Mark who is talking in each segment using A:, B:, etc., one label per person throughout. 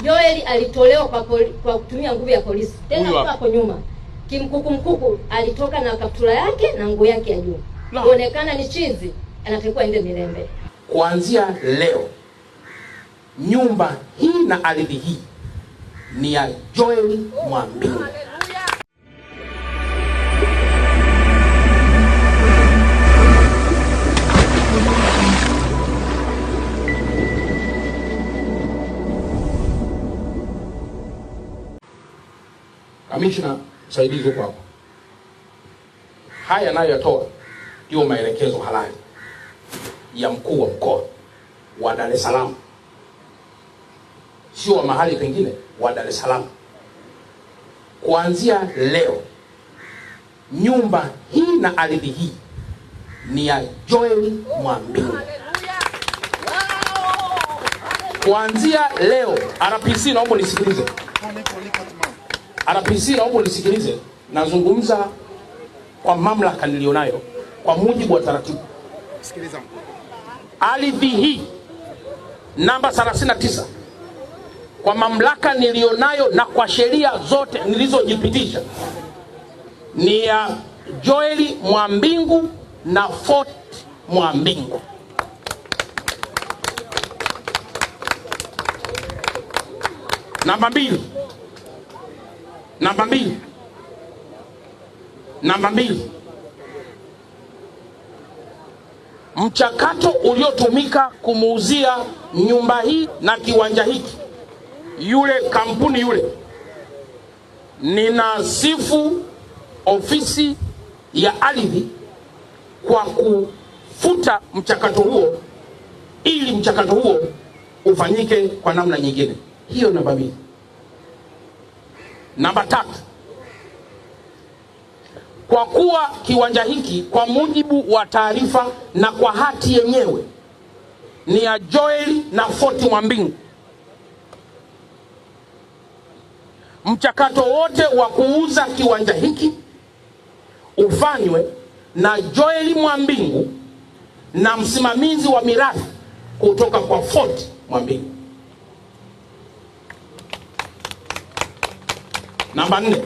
A: Joel alitolewa kwa kutumia nguvu ya polisi. Tena hapo nyuma kimkuku alitoka na kaptula yake na nguo yake ya juu. Kuonekana ni chizi, anatakiwa aende Mirembe.
B: Kuanzia leo nyumba hii na ardhi hii ni ya Joel Mwambingu. Kamishna msaidizi huko hapo. Haya nayo yatoa ndio maelekezo halali ya mkuu wa mkoa wa Dar es Salaam, sio wa mahali pengine, wa Dar es Salaam. Kuanzia leo nyumba hii na ardhi hii ni ya Joel Mwambingu. Kuanzia leo RPC, naomba nisikilize. RPC, naomba nisikilize. Nazungumza kwa mamlaka nilionayo kwa mujibu wa taratibu. Sikiliza. Ardhi hii namba 39 kwa mamlaka nilionayo na kwa sheria zote nilizojipitisha ni ya Joel Mwambingu na Fort Mwambingu. Namba mbili, mchakato uliotumika kumuuzia nyumba hii na kiwanja hiki yule kampuni yule, ninasifu ofisi ya ardhi kwa kufuta mchakato huo ili mchakato huo ufanyike kwa namna nyingine. Hiyo namba 2. Namba 3, kwa kuwa kiwanja hiki kwa mujibu wa taarifa na kwa hati yenyewe ni ya Joel na Fort Mwambingu, mchakato wote wa kuuza kiwanja hiki ufanywe na Joel Mwambingu na msimamizi wa mirathi kutoka kwa Fort Mwambingu. Namba 4,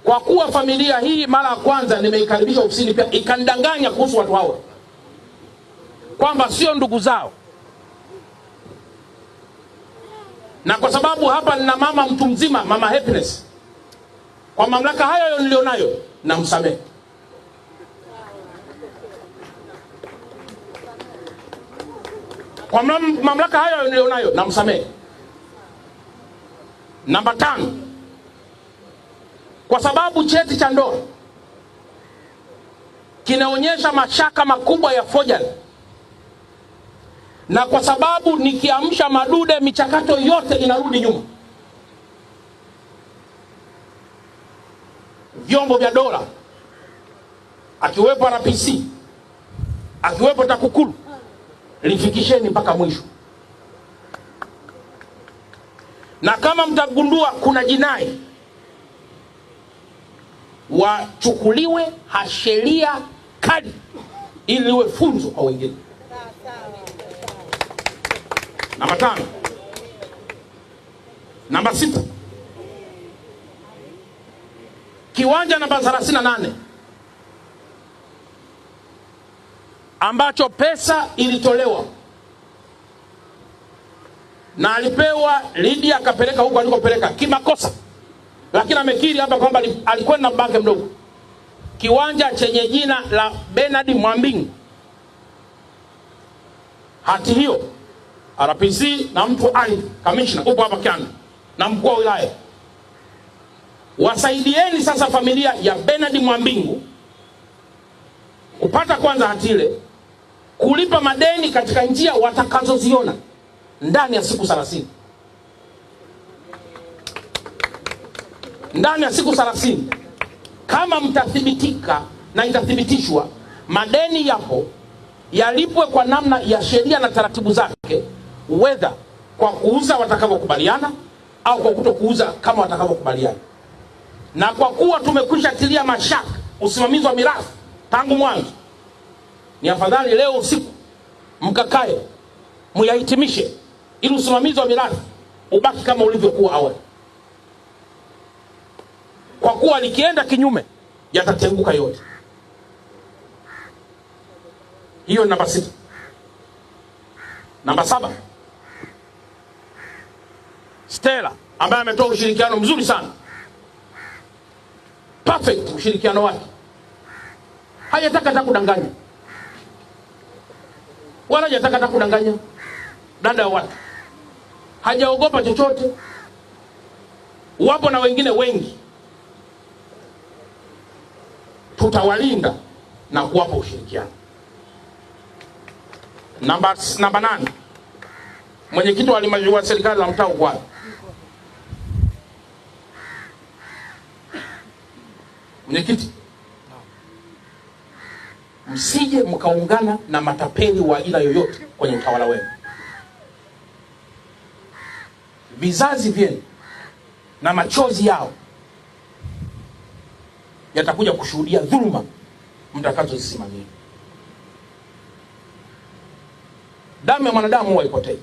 B: kwa kuwa familia hii mara ya kwanza nimeikaribisha ofisini pia ikandanganya kuhusu watu hao kwamba sio ndugu zao, na kwa sababu hapa nina mama mtu mzima, mama Happiness, kwa mamlaka hayo nilionayo na msamehe. Kwa mamlaka hayo nilionayo na msamehe. Namba 5, kwa sababu cheti cha ndoa kinaonyesha mashaka makubwa ya forgery, na kwa sababu nikiamsha madude michakato yote inarudi nyuma, vyombo vya dola akiwepo RPC akiwepo TAKUKURU lifikisheni mpaka mwisho. Na kama mtagundua kuna jinai, wachukuliwe hasheria kali ili iwe funzo kwa wengine. Namba 5. Namba 6, kiwanja namba 38 ambacho pesa ilitolewa na alipewa Lydia akapeleka huko alikopeleka kimakosa, lakini amekiri hapa kwamba alikwenda na mbake mdogo. Kiwanja chenye jina la Bernard Mwambingu, hati hiyo RPC na mtu ali kamishna upo hapa Kianda na mkuu wa wilaya, wasaidieni sasa familia ya Bernard Mwambingu kupata kwanza hati ile, kulipa madeni katika njia watakazoziona ndani ya siku 30. Ndani ya siku 30 kama mtathibitika na itathibitishwa madeni yapo, yalipwe kwa namna ya sheria na taratibu zake, whether kwa kuuza watakavyokubaliana au kwa kutokuuza kama watakavyokubaliana. Na kwa kuwa tumekwisha tilia mashaka usimamizi wa mirathi tangu mwanzo, ni afadhali leo usiku mkakae muyahitimishe ili usimamizi wa mirathi ubaki kama ulivyokuwa awali. Kwa kuwa likienda kinyume yatatenguka yote. Hiyo ni namba 6. Namba 7, Stella ambaye ametoa ushirikiano mzuri sana, perfect ushirikiano wake, hajataka hata kudanganya, wala hajataka hata kudanganya dada wa watu, hajaogopa chochote. Wapo na wengine wengi, tutawalinda na kuwapa ushirikiano. Namba 8, mwenyekiti wa halmashauri wa serikali la mtaa Ukwala, mwenyekiti, msije mkaungana na matapeli wa aina yoyote kwenye utawala wenu. Vizazi vyenu na machozi yao yatakuja kushuhudia dhuluma mtakazozisimamia. Damu ya mwanadamu huwa haipotei.